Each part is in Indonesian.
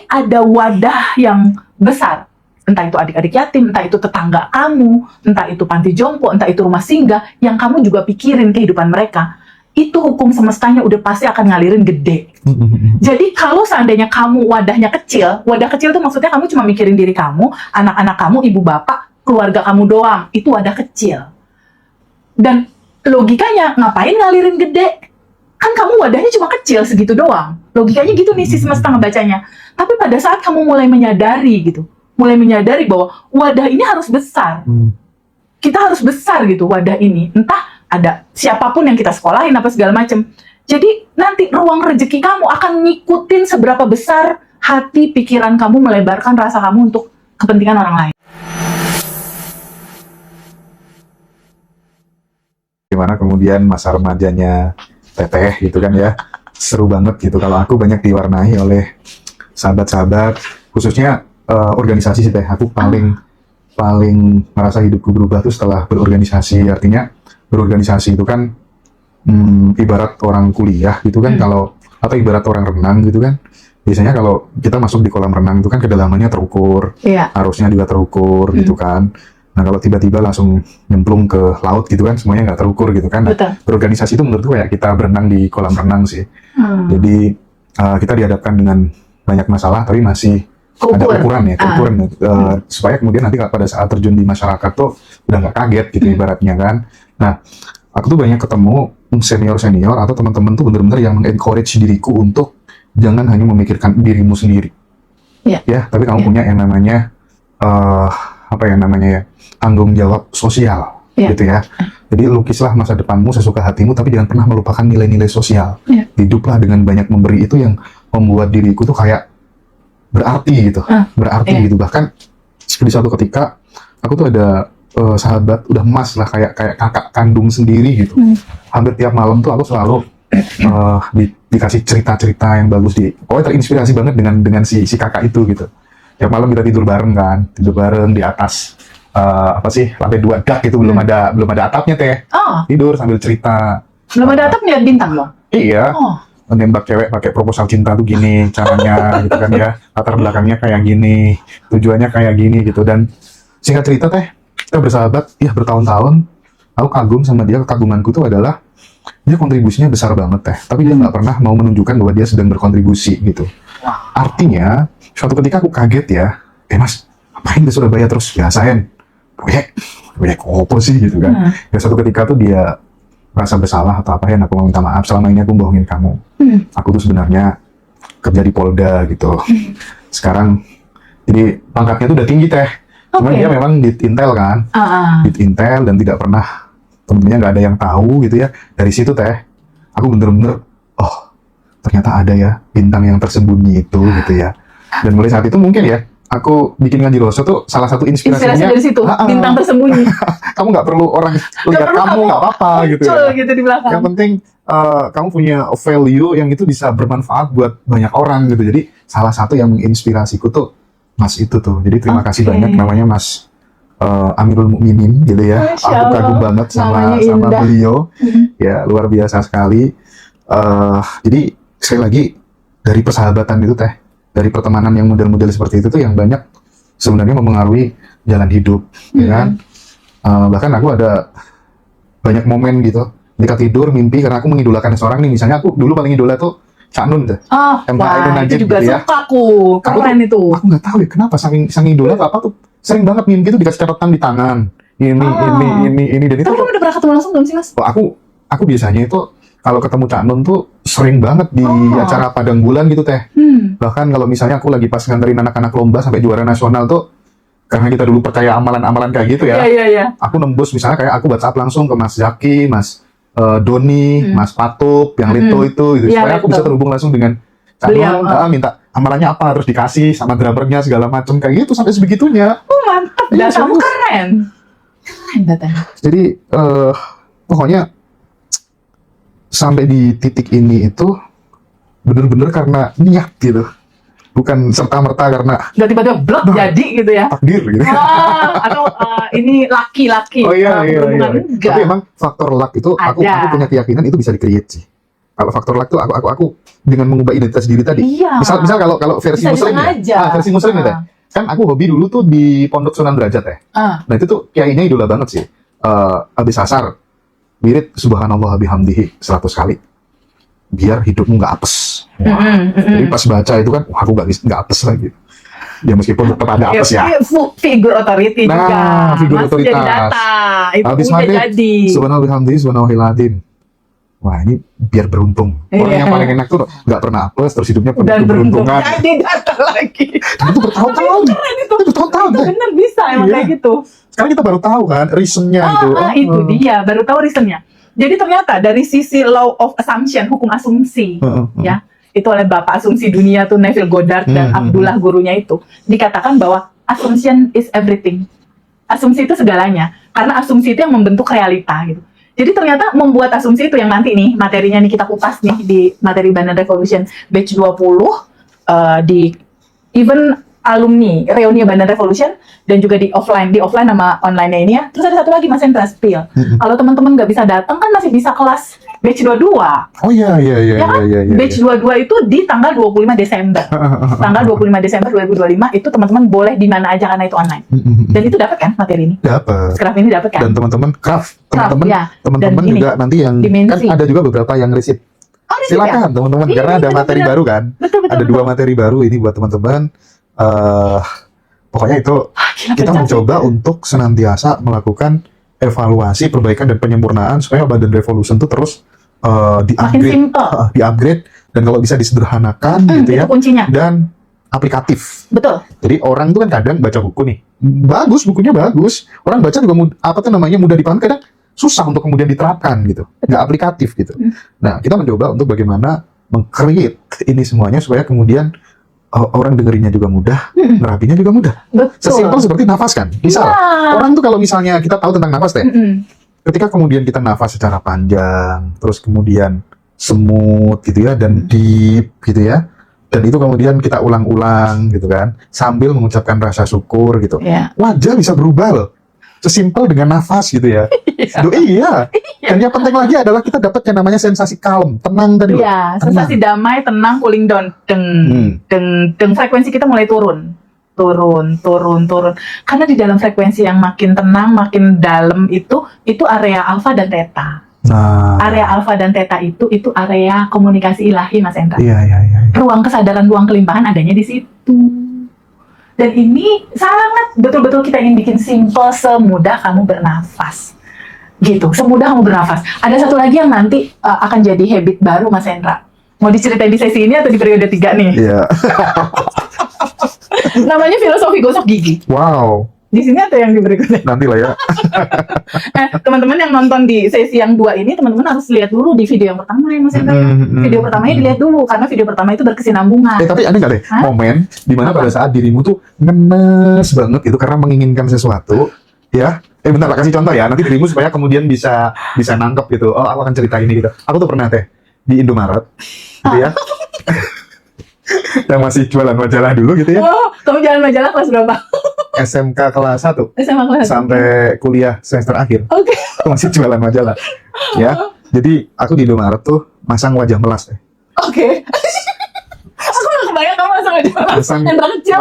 ada wadah yang besar. Entah itu adik-adik yatim, entah itu tetangga kamu, entah itu panti jompo, entah itu rumah singgah, yang kamu juga pikirin kehidupan mereka. Itu hukum semestanya udah pasti akan ngalirin gede. Jadi kalau seandainya kamu wadahnya kecil, wadah kecil itu maksudnya kamu cuma mikirin diri kamu, anak-anak kamu, ibu bapak, keluarga kamu doang. Itu wadah kecil. Dan logikanya, ngapain ngalirin gede? Kan kamu wadahnya cuma kecil segitu doang. Logikanya gitu nih si semesta ngebacanya. Tapi pada saat kamu mulai menyadari gitu, mulai menyadari bahwa wadah ini harus besar. Kita harus besar gitu wadah ini. Entah ada siapapun yang kita sekolahin apa segala macam. Jadi nanti ruang rezeki kamu akan ngikutin seberapa besar hati pikiran kamu melebarkan rasa kamu untuk kepentingan orang lain. Gimana kemudian masa remajanya Teteh gitu kan ya, seru banget gitu. Kalau aku banyak diwarnai oleh sahabat-sahabat, khususnya organisasi sih Teh. Aku paling merasa hidupku berubah tuh setelah berorganisasi. Artinya berorganisasi itu kan ibarat orang kuliah gitu kan, kalau atau ibarat orang renang gitu kan. Biasanya kalau kita masuk di kolam renang itu kan kedalamannya terukur, arusnya juga terukur gitu kan. Nah kalau tiba-tiba langsung nyemplung ke laut gitu kan, semuanya nggak terukur gitu kan. Nah, berorganisasi itu menurutku kayak kita berenang di kolam renang sih. Jadi kita dihadapkan dengan banyak masalah, tapi masih ada ukuran ya, supaya kemudian nanti pada saat terjun di masyarakat tuh udah nggak kaget gitu ibaratnya kan. Nah, aku tuh banyak ketemu senior-senior atau teman-teman tuh bener-bener yang encourage diriku untuk jangan hanya memikirkan dirimu sendiri, ya, tapi kamu punya yang namanya tanggung jawab sosial, gitu ya. Jadi lukislah masa depanmu sesuka hatimu, tapi jangan pernah melupakan nilai-nilai sosial. Hiduplah dengan banyak memberi, itu yang membuat diriku tuh kayak berarti gitu, gitu. Bahkan di suatu ketika aku tuh ada sahabat udah emas lah, kayak kakak kandung sendiri gitu. Hampir tiap malam tuh aku selalu dikasih cerita-cerita yang bagus, pokoknya terinspirasi banget dengan si kakak itu gitu. Tiap malam kita tidur bareng di atas lantai 2 dak itu, belum ada atapnya Teh. Tidur sambil cerita. Belum ada atap, lihat bintang loh. Iya. Nembak cewek pakai proposal cinta tuh gini caranya gitu kan ya, latar belakangnya kayak gini, tujuannya kayak gini gitu. Dan singkat cerita Teh, kita bersahabat ya bertahun-tahun. Aku kagum sama dia. Kekagumanku tuh adalah dia kontribusinya besar banget Teh, tapi dia nggak pernah mau menunjukkan bahwa dia sedang berkontribusi gitu. Artinya suatu ketika aku kaget ya, Mas, ngapain ke Surabaya terus biasain proyek apa sih gitu kan. Ya suatu ketika tuh dia merasa bersalah atau apa ya, aku mau minta maaf, selama ini aku bohongin kamu. Aku tuh sebenarnya kerja di Polda gitu. Sekarang jadi pangkatnya tuh udah tinggi Teh. Cuman dia memang di Intel kan. Di Intel dan tidak pernah, temennya nggak ada yang tahu gitu ya. Dari situ Teh, aku bener-bener ternyata ada ya bintang yang tersembunyi itu gitu ya. Dan mulai saat itu mungkin ya, aku bikin Ngaji Roso tuh salah satu inspirasinya dari situ, bintang tersembunyi. Kamu nggak perlu orang lihat kamu, nggak apa-apa gitu ya. Gitu di belakang. Yang penting kamu punya value yang itu bisa bermanfaat buat banyak orang gitu. Jadi salah satu yang menginspirasiku tuh Mas itu tuh. Jadi terima kasih banyak, namanya Mas Amirul Mukminin gitu ya. Aku kagum banget sama beliau. Ya luar biasa sekali. Jadi sekali lagi dari persahabatan itu Teh, dari pertemanan yang model-model seperti itu tuh yang banyak sebenarnya mempengaruhi jalan hidup, ya kan? Bahkan aku ada banyak momen gitu, ketika tidur mimpi, karena aku mengidolakan seorang nih. Misalnya aku dulu paling idola tuh Cak Nun tuh. Itu juga gitu suka aku, keren itu. Aku nggak tahu ya kenapa saking idola apa tuh sering banget mimpi itu dikasih catatan di tangan. Ini dan itu. Tapi kamu udah pernah ketemu langsung belum sih Mas? Aku biasanya itu kalau ketemu Cak Nun tuh sering banget di acara Padang Bulan gitu Teh. Bahkan kalau misalnya aku lagi pas nganterin anak-anak lomba sampai juara nasional tuh, karena kita dulu percaya amalan-amalan kayak gitu ya. Aku nembus misalnya kayak aku WhatsApp langsung ke Mas Zaki, Mas Doni, Mas Patup, yang Lito itu supaya aku bisa terhubung langsung dengan Cak Nun, minta amalannya apa, terus dikasih sama drummernya segala macam kayak gitu sampai sebegitunya. Mantap, datamu keren datanya. Jadi pokoknya sampai di titik ini itu bener-bener karena niat gitu, bukan serta-merta karena nggak tiba-tiba blok jadi gitu ya, takdir gitu. Atau ini laki-laki. Iya. Tapi emang faktor luck itu aku punya keyakinan itu bisa di-create sih. Kalau faktor luck tuh aku dengan mengubah identitas diri tadi. Iya. Misal kalau versi Bisa muslim disengaja. ya. Versi muslim ya, Teh. Kan aku hobi dulu tuh di Pondok Sunan Derajat ya. Nah itu tuh kiainya idola banget sih. Habis asar wirid subhanallah bihamdihi 100 kali. Biar hidupmu nggak apes. Wah. Jadi pas baca itu kan, wah aku nggak apes lagi. Ya meskipun tetap ada apes ya. Figur otoriti Nah, juga. figur Masuk otoritas. jadi data. Itu Habis udah maghrib, jadi. subhanallah bihamdihi subhanallahil azim. Wah ini biar beruntung. Orang Iya. yang paling enak tuh nggak pernah apes, terus hidupnya penuh Dan beruntung. keberuntungan. Jadi data lagi. Dan itu bertahun-tahun. Itu Bertahun-tahun. itu Teh. benar bisa emang Iya. kayak gitu. Sekarang kita baru tahu kan reasonnya gitu. Itu dia, baru tahu reasonnya. Jadi ternyata dari sisi law of assumption, hukum asumsi, ya, itu oleh bapak asumsi dunia tuh Neville Goddard dan Abdullah gurunya itu, dikatakan bahwa assumption is everything. Asumsi itu segalanya, karena asumsi itu yang membentuk realita gitu. Jadi ternyata membuat asumsi itu yang nanti nih materinya nih kita kupas nih di materi Bandan Revolution batch 20 di even alumni reuni Bandan Revolution dan juga di offline sama online-nya ini ya. Terus ada satu lagi Mas Hendra spill. Kalau teman-teman nggak bisa datang kan masih bisa kelas batch 22. Oh iya. Ya kan? Batch 22 itu di tanggal 25 Desember. Tanggal 25 Desember 2025 itu teman-teman boleh di mana aja karena itu online. Dan itu dapat kan materi ini? Dapat. Craft ini dapat kan? Dan teman-teman teman-teman ya. teman-teman Dan juga nanti yang dimensi. kan ada juga beberapa yang receipt. Oh, receipt Silakan teman-teman Iya, karena ada betul, materi betul. baru kan. Betul. Ada 2 materi baru ini buat teman-teman. Pokoknya itu kita mencoba untuk senantiasa melakukan evaluasi, perbaikan dan penyempurnaan supaya Bandan Revolution itu terus makin di-upgrade, simple. di-upgrade dan kalau bisa disederhanakan gitu Itu ya kuncinya. dan aplikatif. Betul. Jadi orang tuh kan kadang baca buku nih, bagus bukunya bagus, orang baca juga mudah dipahami, kadang susah untuk kemudian diterapkan gitu, nggak aplikatif gitu. Nah kita mencoba untuk bagaimana meng-create ini semuanya supaya kemudian orang dengerinnya juga mudah, nerapinya juga mudah. Betul. Sesimpel seperti nafas kan. Misal Iya. orang tuh kalau misalnya kita tahu tentang nafas teh, ketika kemudian kita nafas secara panjang, terus kemudian smooth gitu ya dan deep gitu ya. Dan itu kemudian kita ulang-ulang gitu kan, sambil mengucapkan rasa syukur gitu. Iya. Wajah bisa berubah loh. Sesimpel dengan nafas gitu ya. Iya. Dan yang penting lagi adalah kita dapat yang namanya sensasi calm, tenang tadi loh. Iya, Tenang. sensasi damai, tenang, cooling down. Deng, frekuensi kita mulai turun. Karena di dalam frekuensi yang makin tenang, makin dalam itu area alfa dan theta. Nah. Area alfa dan theta itu area komunikasi ilahi, Mas Hendra. Iya. Ruang kesadaran, ruang kelimpahan adanya di situ. Dan ini sangat betul-betul kita ingin bikin simple, semudah kamu bernafas. Gitu, semudah kamu bernafas. Ada satu lagi yang nanti akan jadi habit baru, Mas Hendra. Mau diceritain di sesi ini atau di periode 3 nih? Iya. Namanya filosofi gosok gigi. Wow. Di sini atau yang di berikutnya? Nanti lah ya. Teman-teman yang nonton di sesi yang 2 ini, teman-teman harus lihat dulu di video yang pertama ya, Mas Hendra. Video pertamanya dilihat dulu, karena video pertama itu berkesinambungan. Tapi ada nggak deh momen dimana pada saat dirimu tuh ngenes banget gitu karena menginginkan sesuatu, ya? Bentar lah, kasih contoh ya. Nanti dirimu supaya kemudian bisa nangkep gitu. Oh, aku akan cerita ini gitu. Aku tuh pernah teh di Indomaret, gitu ya. Yang masih jualan majalah dulu gitu ya. Oh, kamu jalan majalah kelas berapa? SMK kelas 1 SMA kelas sampai kuliah semester akhir. Oke. Aku masih jualan majalah. Ya. Jadi aku di Indomaret tuh masang wajah melas teh. Oke. Aku nggak kebayang kamu langsung aja Pasang kecil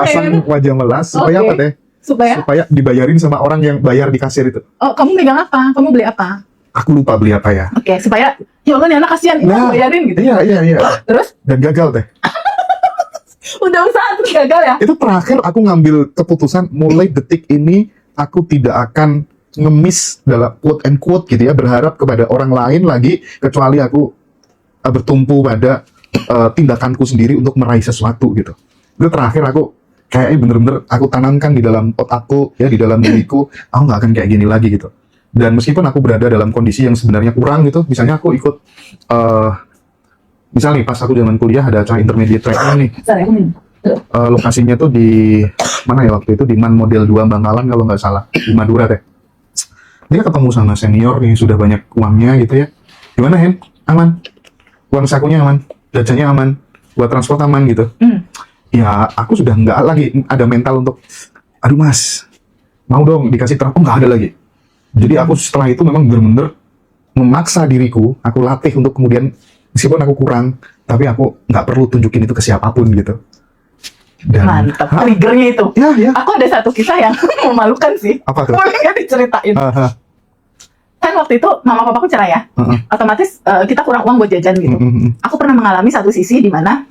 wajah melas supaya Oke. apa teh? supaya Supaya dibayarin sama orang yang bayar di kasir itu. oh kamu megang apa? Kamu beli apa? Aku lupa beli apa ya. Oke, supaya ya Allah nih anak kasihan ini Nah, bayarin gitu. Iya. Terus Dan gagal teh. udah usaha terus gagal ya? Itu terakhir aku ngambil keputusan mulai detik ini aku tidak akan ngemis dalam quote and quote gitu ya, berharap kepada orang lain lagi kecuali aku bertumpu pada tindakanku sendiri untuk meraih sesuatu gitu. Itu terakhir aku kayaknya bener-bener aku tanamkan di dalam otakku ya, di dalam diriku, aku nggak akan kayak gini lagi gitu. Dan meskipun aku berada dalam kondisi yang sebenarnya kurang gitu, misalnya aku ikut misal nih pas aku zaman kuliah ada acara intermediate training nih. Bentar, aku minum. Lokasinya tuh di mana ya waktu itu, di Man Model 2 Bangkalan kalau nggak salah, di Madura teh. Dia ketemu sama senior yang sudah banyak uangnya gitu ya. Gimana Hen? Aman? Uang sakunya aman? Jajannya aman? Buat transport aman gitu? Ya aku sudah nggak lagi ada mental untuk, aduh mas, mau dong dikasih transport, nggak ada lagi. Jadi aku setelah itu memang benar-benar memaksa diriku, aku latih untuk kemudian meskipun aku kurang, tapi aku nggak perlu tunjukin itu ke siapapun gitu. Dan, Mantap, triggernya itu. Ya. Aku ada satu kisah yang memalukan sih. Apa tuh? Boleh nggak diceritain? Aha. Kan waktu itu mama papaku cerai ya. Otomatis kita kurang uang buat jajan gitu. Aku pernah mengalami satu sisi di mana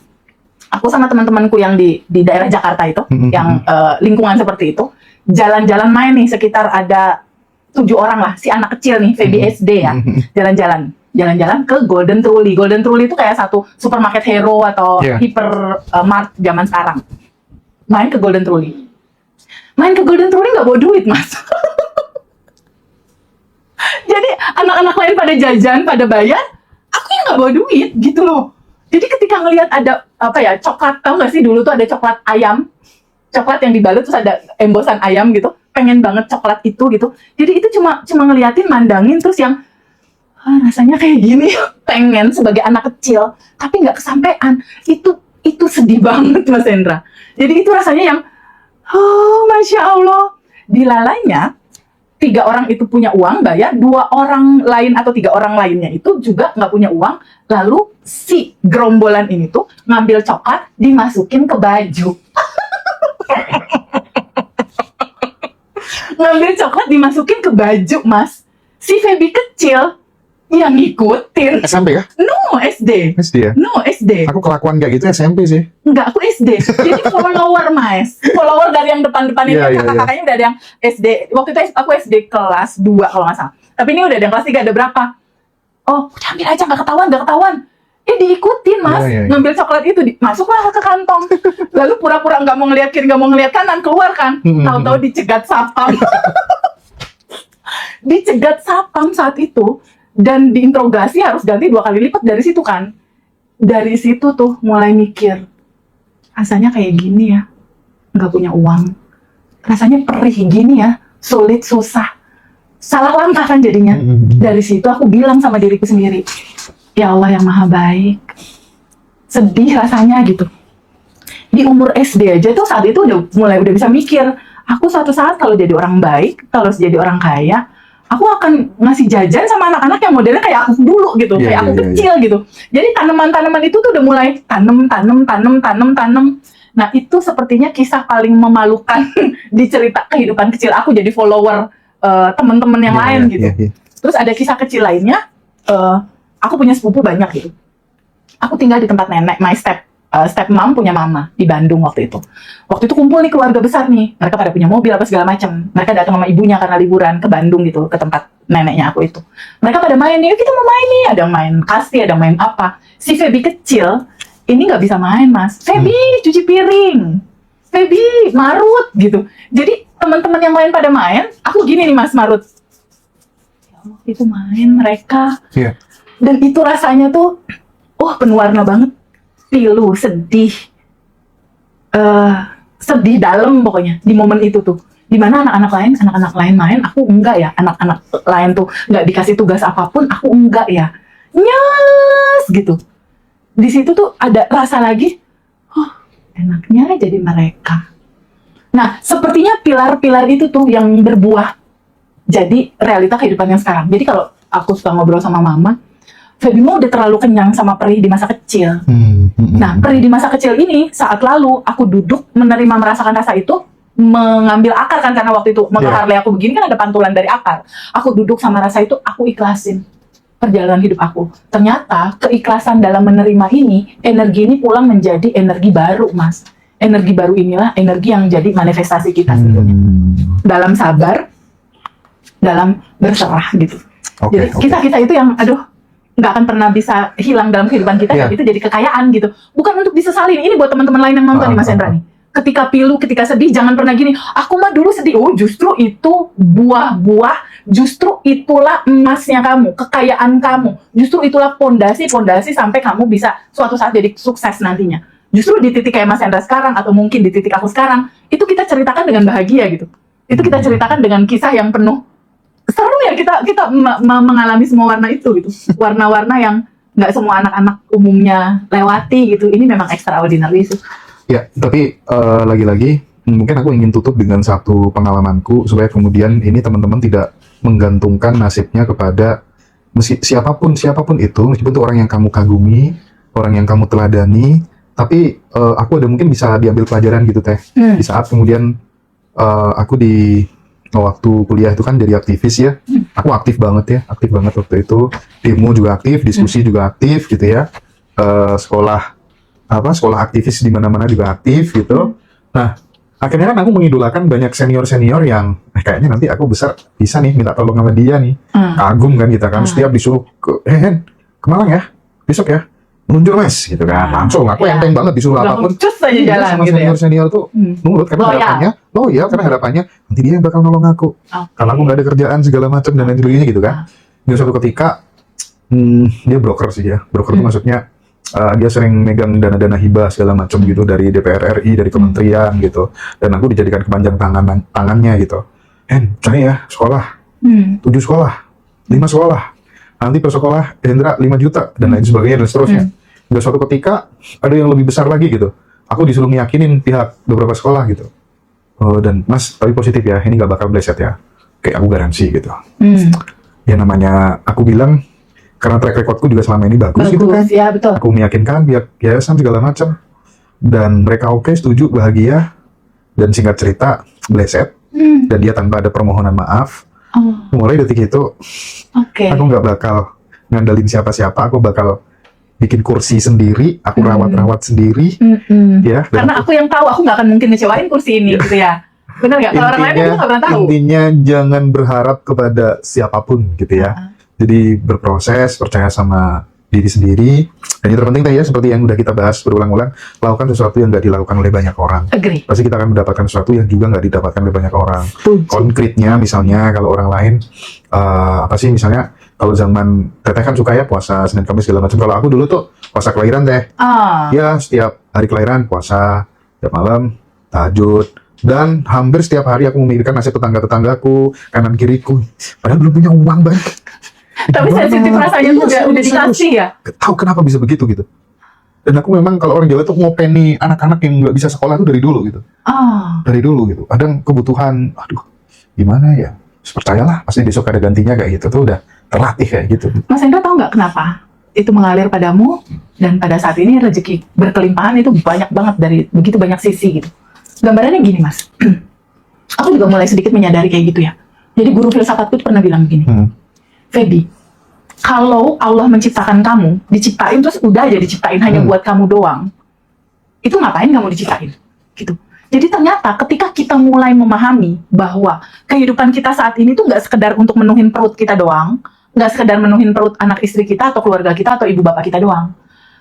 aku sama teman-temanku yang di daerah Jakarta itu, yang lingkungan seperti itu, jalan-jalan main nih, sekitar ada 7 orang lah, si anak kecil nih, VBSD ya, jalan-jalan ke Golden Truly. Golden Truly itu kayak satu supermarket hero atau hypermart zaman sekarang. Main ke Golden Truly. Main ke Golden Truly nggak bawa duit, Mas. Jadi anak-anak lain pada jajan, pada bayar, aku yang nggak bawa duit gitu loh. Jadi ketika ngelihat ada apa ya, coklat, tahu nggak sih dulu tuh ada coklat ayam, coklat yang dibalut terus ada embosan ayam gitu, pengen banget coklat itu gitu. Jadi itu cuma ngeliatin, mandangin, terus yang rasanya kayak gini, pengen sebagai anak kecil, tapi nggak kesampean. Itu sedih banget, Mas Hendra. Jadi itu rasanya yang, oh Masya Allah, dilalainya 3 orang itu punya uang bayar, 2 orang lain atau 3 orang lainnya itu juga nggak punya uang. Lalu si gerombolan ini tuh ngambil coklat, dimasukin ke baju. Ngambil coklat dimasukin ke baju, Mas. Si Feby kecil yang ngikutin. SMP ya? No, SD. SD ya? No, SD. Aku kelakuan kayak gitu SMP sih. Enggak, aku SD. Jadi follower, Mas. Follower dari yang depan-depan ini, kakak-kakaknya udah ada yang SD. Waktu itu aku SD kelas 2 kalau nggak salah. Tapi ini udah ada yang kelas 3, ada berapa? Oh, udah ambil aja, nggak ketahuan. Diikutin, Mas. Ngambil coklat itu, masuklah ke kantong. Lalu pura-pura nggak mau ngeliat kiri, nggak mau ngeliat kanan, keluar kan. Tahu-tahu dicegat sapam. Dicegat sapam saat itu. Dan diinterogasi harus ganti 2 kali lipat dari situ kan. Dari situ tuh mulai mikir, rasanya kayak gini ya, nggak punya uang. Rasanya perih gini ya, sulit, susah. Salah langkah kan jadinya. Dari situ aku bilang sama diriku sendiri, ya Allah yang maha baik. Sedih rasanya gitu. Di umur SD aja tuh saat itu udah bisa mikir, aku suatu saat kalau jadi orang baik, kalau jadi orang kaya, aku akan ngasih jajan sama anak-anak yang modelnya kayak aku dulu gitu, kayak aku kecil gitu. Jadi tanaman-tanaman itu tuh udah mulai tanam. Nah itu sepertinya kisah paling memalukan di cerita kehidupan kecil aku jadi follower teman-teman yang lain gitu. Terus ada kisah kecil lainnya, aku punya sepupu banyak gitu. Aku tinggal di tempat nenek, my stepmom punya mama di Bandung waktu itu. Waktu itu kumpul nih keluarga besar nih. Mereka pada punya mobil apa segala macam. Mereka datang sama ibunya karena liburan ke Bandung gitu, ke tempat neneknya aku itu. Mereka pada main nih, kita mau main nih. Ada yang main kasti, ada yang main apa. Si Feby kecil ini nggak bisa main, Mas. Feby cuci piring. Feby marut gitu. Jadi teman-teman yang lain pada main, aku gini nih Mas marut. Ya Allah, itu main mereka. Dan itu rasanya tuh, penuh warna banget. Pilu, sedih, sedih dalam pokoknya di momen itu tuh. Dimana anak-anak lain main, aku enggak ya. Anak-anak lain tuh nggak dikasih tugas apapun, aku enggak ya. Nyes gitu. Di situ tuh ada rasa lagi, enaknya jadi mereka. Nah, sepertinya pilar-pilar itu tuh yang berbuah jadi realita kehidupan yang sekarang. Jadi kalau aku suka ngobrol sama mama, Feby mau udah terlalu kenyang sama perih di masa kecil. Nah, perih di masa kecil ini, saat lalu aku duduk menerima merasakan rasa itu, mengambil akar kan, karena waktu itu motor Harley aku begini kan ada pantulan dari akar. Aku duduk sama rasa itu, aku ikhlasin perjalanan hidup aku. Ternyata keikhlasan dalam menerima ini, energi ini pulang menjadi energi baru, Mas. Energi baru inilah energi yang jadi manifestasi kita sebetulnya. Dalam sabar, dalam berserah gitu. Jadi kita itu yang nggak akan pernah bisa hilang dalam kehidupan kita, itu jadi kekayaan gitu. Bukan untuk disesalin. Ini buat teman-teman lain yang nonton nih Mas Hendra nih. Ketika pilu, ketika sedih, jangan pernah gini, aku mah dulu sedih. Justru itu buah-buah, justru itulah emasnya kamu, kekayaan kamu. Justru itulah pondasi-pondasi sampai kamu bisa suatu saat jadi sukses nantinya. Justru di titik kayak Mas Hendra sekarang, atau mungkin di titik aku sekarang, itu kita ceritakan dengan bahagia gitu. Itu kita ceritakan dengan kisah yang penuh seru ya, kita mengalami semua warna itu gitu. Warna-warna yang nggak semua anak-anak umumnya lewati gitu. Ini memang extraordinary sih. Ya, tapi lagi-lagi mungkin aku ingin tutup dengan satu pengalamanku supaya kemudian ini teman-teman tidak menggantungkan nasibnya kepada siapapun itu, meskipun itu orang yang kamu kagumi, orang yang kamu teladani, tapi aku ada mungkin bisa diambil pelajaran gitu teh. Di saat kemudian aku di waktu kuliah itu kan jadi aktivis ya, aku aktif banget waktu itu, demo juga aktif, diskusi juga aktif gitu ya, sekolah aktivis di mana-mana juga aktif gitu. Nah, akhirnya kan aku mengidolakan banyak senior yang kayaknya nanti aku besar bisa nih minta tolong sama dia nih, kagum kan kita kan, setiap disuruh Hen, ke Malang ya, besok ya, meluncur mas gitu kan, langsung aku enteng banget disuruh apapun, cus aja jalan sama gitu ya. senior tuh nurut karena harapannya, karena harapannya nanti dia yang bakal nolong aku, kalau aku nggak ada kerjaan segala macam dan lain sebagainya gitu kan. Dan suatu ketika dia broker sih ya, broker itu maksudnya dia sering megang dana-dana hibah segala macam gitu dari DPR RI, dari kementerian gitu, dan aku dijadikan kepanjang tangannya gitu. Cari ya sekolah, 7 sekolah, 5 sekolah, nanti per sekolah Hendra 5 juta dan lain sebagainya dan seterusnya. Dan suatu ketika ada yang lebih besar lagi gitu, aku disuruh ngiyakinin pihak beberapa sekolah gitu, dan mas tapi positif ya, ini gak bakal bleset ya, kayak aku garansi gitu. Ya namanya aku bilang karena track recordku juga selama ini bagus gitu kan, ya, betul. Aku meyakinkan pihak yayasan segala macam, dan mereka oke, setuju, bahagia, dan singkat cerita bleset, dan dia tanpa ada permohonan maaf. Mulai detik itu, aku nggak bakal ngandalin siapa-siapa, aku bakal bikin kursi sendiri, aku rawat-rawat sendiri, ya. Karena aku yang tahu, aku nggak akan mungkin ngecewain kursi ini, gitu ya. Benar nggak? Kalau orang lain aku nggak pernah tahu. Intinya jangan berharap kepada siapapun gitu ya. Jadi berproses, percaya sama diri sendiri, dan yang terpenting teh ya, seperti yang udah kita bahas berulang-ulang, lakukan sesuatu yang nggak dilakukan oleh banyak orang. Agree. Pasti kita akan mendapatkan sesuatu yang juga nggak didapatkan oleh banyak orang. Konkretnya misalnya kalau orang lain, apa sih misalnya, kalau zaman teteh kan suka ya puasa Senin Kamis segala macam. Kalau aku dulu tuh puasa kelahiran teh, ya setiap hari kelahiran puasa, setiap malam tahajud, dan hampir setiap hari aku memikirkan nasib tetangga-tetanggaku, kanan kiriku, padahal belum punya uang banyak. Tapi sensitif rasanya tuh udah dikasih ya. Gak tahu kenapa bisa begitu gitu. Dan aku memang kalau orang Jawa tuh ngopeni anak-anak yang nggak bisa sekolah tuh dari dulu gitu. Dari dulu gitu. Kadang kebutuhan, aduh gimana ya, percayalah pasti besok ada gantinya kayak gitu, tuh udah terlatih kayak gitu. Mas Hendra tahu nggak kenapa itu mengalir padamu, dan pada saat ini rezeki berkelimpahan itu banyak banget dari begitu banyak sisi gitu. Gambarannya gini mas, aku juga mulai sedikit menyadari kayak gitu ya. Jadi guru filsafatku tuh pernah bilang begini, Feby, kalau Allah menciptakan kamu, diciptain terus udah aja diciptain hanya buat kamu doang, itu ngapain kamu diciptain? Gitu. Jadi ternyata ketika kita mulai memahami bahwa kehidupan kita saat ini tuh nggak sekedar untuk menuhin perut kita doang, nggak sekedar menuhin perut anak istri kita atau keluarga kita atau ibu bapak kita doang.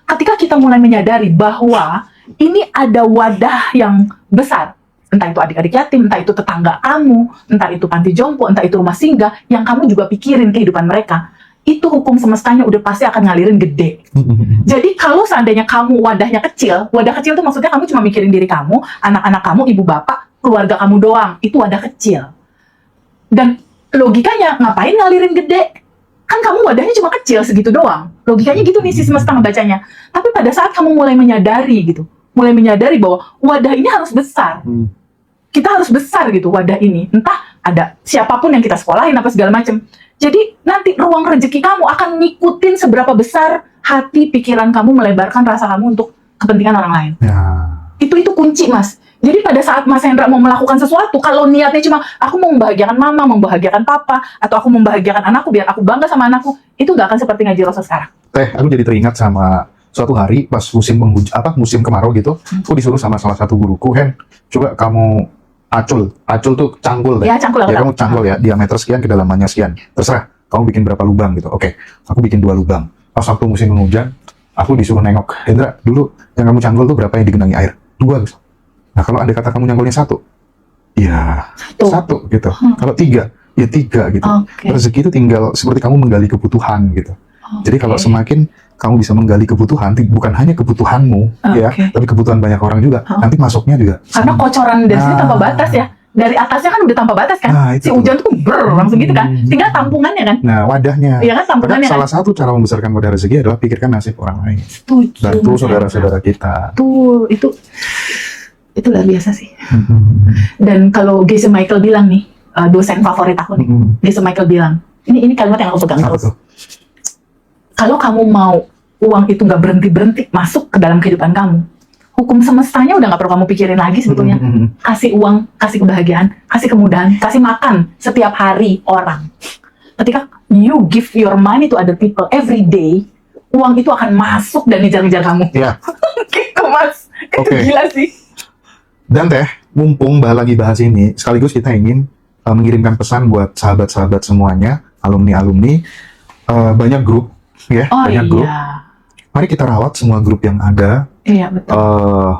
Ketika kita mulai menyadari bahwa ini ada wadah yang besar, entah itu adik-adik yatim, entah itu tetangga kamu, entah itu panti jompo, entah itu rumah singgah, yang kamu juga pikirin kehidupan mereka, itu hukum semestanya udah pasti akan ngalirin gede. Jadi kalau seandainya kamu wadahnya kecil, wadah kecil itu maksudnya kamu cuma mikirin diri kamu, anak-anak kamu, ibu bapak, keluarga kamu doang, itu wadah kecil. Dan logikanya, ngapain ngalirin gede? Kan kamu wadahnya cuma kecil segitu doang. Logikanya gitu nih si semesta ngebacanya. Tapi pada saat kamu mulai menyadari gitu, mulai menyadari bahwa wadah ini harus besar. Kita harus besar gitu wadah ini. Entah ada siapapun yang kita sekolahin apa segala macam. Jadi nanti ruang rezeki kamu akan ngikutin seberapa besar hati pikiran kamu melebarkan rasa kamu untuk kepentingan orang lain. Itu kunci mas. Jadi pada saat Mas Hendra mau melakukan sesuatu, kalau niatnya cuma aku mau membahagiakan mama, membahagiakan papa, atau aku membahagiakan anakku biar aku bangga sama anakku, itu gak akan seperti Ngaji Rasul sekarang. Teh, aku jadi teringat sama suatu hari pas musim kemarau gitu, aku disuruh sama salah satu guruku, Hen, coba kamu acul tuh cangkul deh. Ya, cangkul. Ya, kamu cangkul ya, diameter sekian, kedalamannya sekian. Terserah, kamu bikin berapa lubang gitu. Oke, aku bikin 2 lubang. Pas waktu musim penghujan, aku disuruh nengok, Hendra, dulu yang kamu cangkul tuh berapa yang digenangi air? 2 gitu. Nah, kalau ada kata kamu nyanggulnya 1, ya 1 gitu. Kalau 3, ya 3 gitu. Rezeki itu tinggal seperti kamu menggali kebutuhan gitu. Jadi kalau semakin kamu bisa menggali kebutuhan, bukan hanya kebutuhanmu ya, tapi kebutuhan banyak orang juga, nanti masuknya juga. Karena kocoran dari sini tanpa batas ya. Dari atasnya kan udah tanpa batas kan. Si hujan tuh langsung gitu kan. Tinggal tampungannya kan. Nah, wadahnya. Iya kan, tampungannya. Salah satu cara membesarkan wadah rezeki adalah pikirkan nasib orang lain. Bantu saudara-saudara kita. Itu luar biasa sih. Dan kalau Geshe Michael bilang nih, dosen favorit aku nih, Geshe Michael bilang, ini kalimat yang aku pegang terus. kalau kamu mau uang itu nggak berhenti-berhenti masuk ke dalam kehidupan kamu, hukum semestanya udah nggak perlu kamu pikirin lagi sebetulnya. Kasih uang, kasih kebahagiaan, kasih kemudahan, kasih makan setiap hari orang. Ketika you give your money to other people every day, uang itu akan masuk dan ngejar-ngejar kamu. Ya. Gitu mas, itu Oke. gila sih. Dan Teh, mumpung lagi bahas ini, sekaligus kita ingin mengirimkan pesan buat sahabat-sahabat semuanya, alumni-alumni, banyak grup, ya, Oh banyak grup. iya, Mari kita rawat semua grup yang ada. iya betul.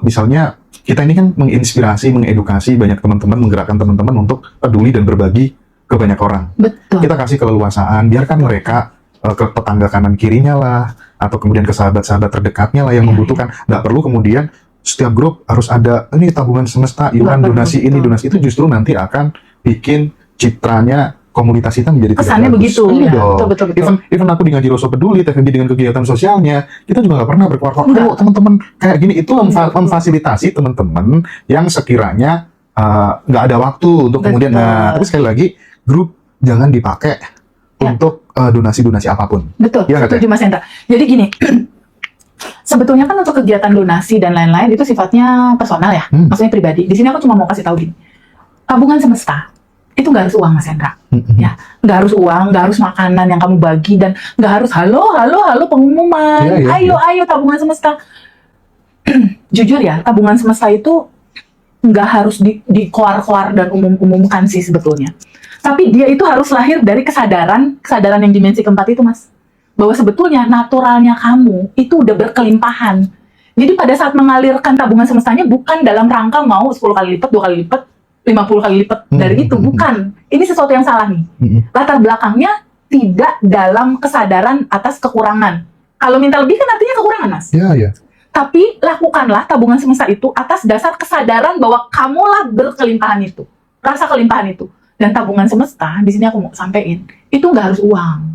Misalnya, kita ini kan menginspirasi, mengedukasi banyak teman-teman, menggerakkan teman-teman untuk peduli dan berbagi ke banyak orang. Betul. Kita kasih keleluasaan, biarkan mereka ke tetangga kanan kirinya lah, atau kemudian ke sahabat-sahabat terdekatnya lah yang Iya, membutuhkan. Nggak perlu kemudian setiap grup harus ada, ini tabungan semesta, iuran, Betul, donasi betul. ini, donasi itu, justru nanti akan bikin citranya komunitas kita menjadi tidak Kesannya bagus. begitu, Iya ya. dong. Betul, betul, betul. Even aku di Ngaji Roso Peduli, TFB dengan kegiatan sosialnya, kita juga nggak pernah berkuar-kuar. Enggak. Oh, teman-teman kayak gini, itu Betul. memfasilitasi teman-teman yang sekiranya nggak ada waktu untuk kemudian. Betul. Nah, tapi sekali lagi, grup jangan dipakai Ya. untuk donasi-donasi apapun. Betul, Iya nggak, setuju Mas Hendra. Jadi gini, sebetulnya kan untuk kegiatan donasi dan lain-lain itu sifatnya personal ya, maksudnya pribadi. Di sini aku cuma mau kasih tahu gini, tabungan semesta itu nggak harus uang Mas Hendra, ya, nggak harus uang, nggak harus makanan yang kamu bagi, dan nggak harus halo pengumuman, Iya, iya, ayo tabungan semesta. Jujur ya, tabungan semesta itu nggak harus dikoar-koar dan umumkan sih sebetulnya. Tapi dia itu harus lahir dari kesadaran yang dimensi keempat itu, Mas. Bahwa sebetulnya naturalnya kamu itu udah berkelimpahan. Jadi pada saat mengalirkan tabungan semestanya bukan dalam rangka mau 10 kali lipat, 2 kali lipat, 50 kali lipat dari itu, bukan. Ini sesuatu yang salah nih. Latar belakangnya tidak dalam kesadaran atas kekurangan. Kalau minta lebih kan artinya kekurangan, Mas. Iya, iya. Tapi lakukanlah tabungan semesta itu atas dasar kesadaran bahwa kamulah berkelimpahan itu, rasa kelimpahan itu. Dan tabungan semesta, di sini aku mau sampein, itu nggak harus uang.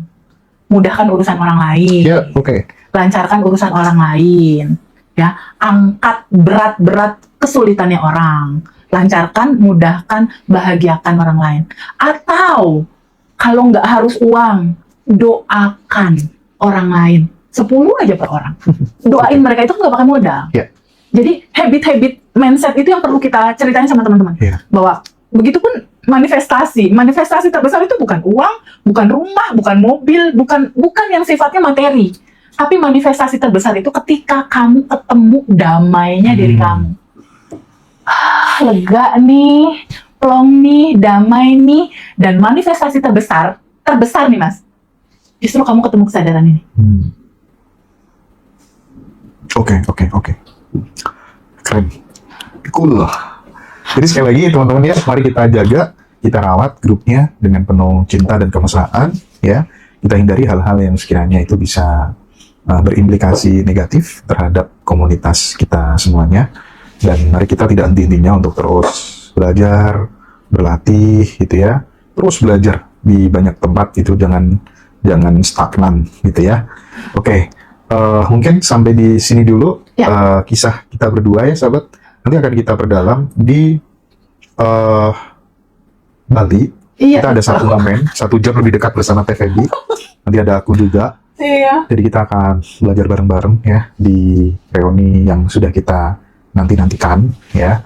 Mudahkan urusan orang lain, Ya, oke. lancarkan urusan orang lain, ya, angkat berat-berat kesulitannya orang, lancarkan, mudahkan, bahagiakan orang lain. Atau kalau nggak harus uang, doakan orang lain. 10 aja per orang. Doain mereka itu nggak pakai modal. Ya. Jadi habit-habit mindset itu yang perlu kita ceritain sama teman-teman. Ya. Bahwa begitupun manifestasi terbesar itu bukan uang, bukan rumah, bukan mobil, bukan yang sifatnya materi. Tapi manifestasi terbesar itu ketika kamu ketemu damainya diri kamu. Lega nih, plong nih, damai nih, dan manifestasi terbesar nih Mas. Justru kamu ketemu kesadaran ini. Oke. Keren. Cool. Jadi sekali lagi teman-teman ya, mari kita jaga, kita rawat grupnya dengan penuh cinta dan kemesraan, ya. Kita hindari hal-hal yang sekiranya itu bisa berimplikasi negatif terhadap komunitas kita semuanya. Dan mari kita tidak henti-hentinya untuk terus belajar, berlatih, gitu ya. Terus belajar di banyak tempat itu, jangan stagnan, gitu ya. Oke. Mungkin sampai di sini dulu Ya. kisah kita berdua ya sahabat. Nanti akan kita perdalam di Bali. Iya. Kita ada satu momen, 1 jam lebih dekat bersama TVB. Nanti ada aku juga. Iya. Jadi kita akan belajar bareng-bareng ya di reuni yang sudah kita nanti-nantikan ya.